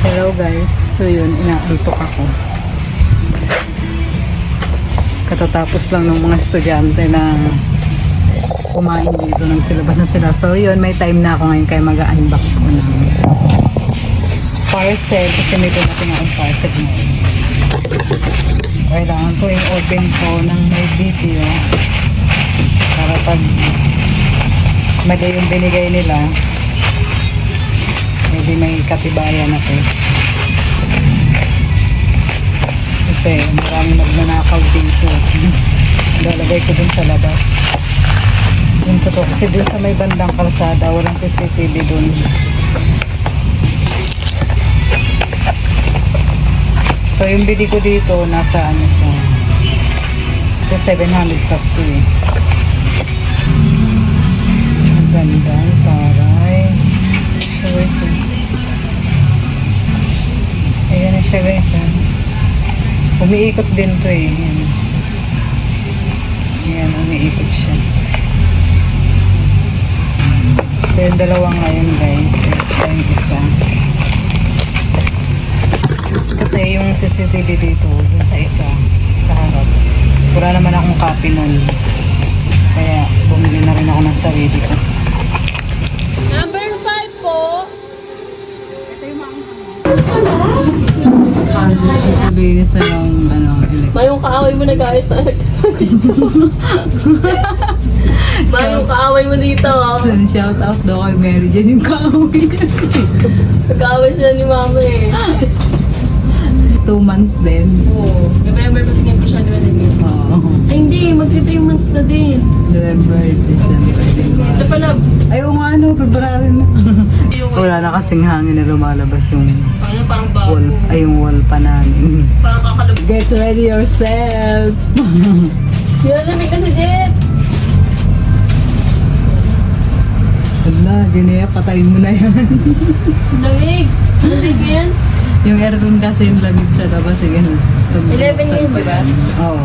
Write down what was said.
Hello guys, so yun, inaaltok ako. Katatapos lang ng mga estudyante na kumain dito ng silabas na sila. So yun, may time na ako ngayon kaya mag-unbox ko ng parcel kasi may dumating akong parcel ngayon. Kailangan ko i-open ko ng may video para pag mali yung binigay nila hindi may katibayan ako. Kasi maraming magnanakaw dito. Lalagay ko dun sa labas. Yun ko to. Kasi dun sa may bandang kalsada, walang CCTV dun. So yung bili ko dito, nasa ano siya. Ito 700 plus to eh. Ang ganda, taray. So guys, ayan na siya guys. Umiikot din to eh. Ayan. Ayan, umiikot siya. So yung dalawa ngayon guys. Ito yung isa. Kasi yung CCTV dito, yung sa isa, sa harap. Wala naman akong copy nun. Kaya bumili na rin ako ng sarili ko. Number 5 po. Ito yung sabihin sa yung Mayong kaaway mo na guys. Mayong kaaway mo dito. shout out daw kay Mary Jane yung kaaway. Nag-kaaway sila ni mama eh. 2 months din. Oo. November patingin ko siya di ba din? Oo. Ay hindi, magti 3 months na din. November, December, diba? Ito pala. Ay, oo nga ano, February na. Wala na kasing hangin na lumalabas yung Ano parang bago. wall, ay yung wall pa namin. Parang kakalab. Get ready yourself! Yan, lamig na si Jet. Wala, Ginea, patayin mo na yan. Lamig. Lamig yan. Yung aircon kasi yung lamig sa labas, sige na. 11 yun, di ba? Oo.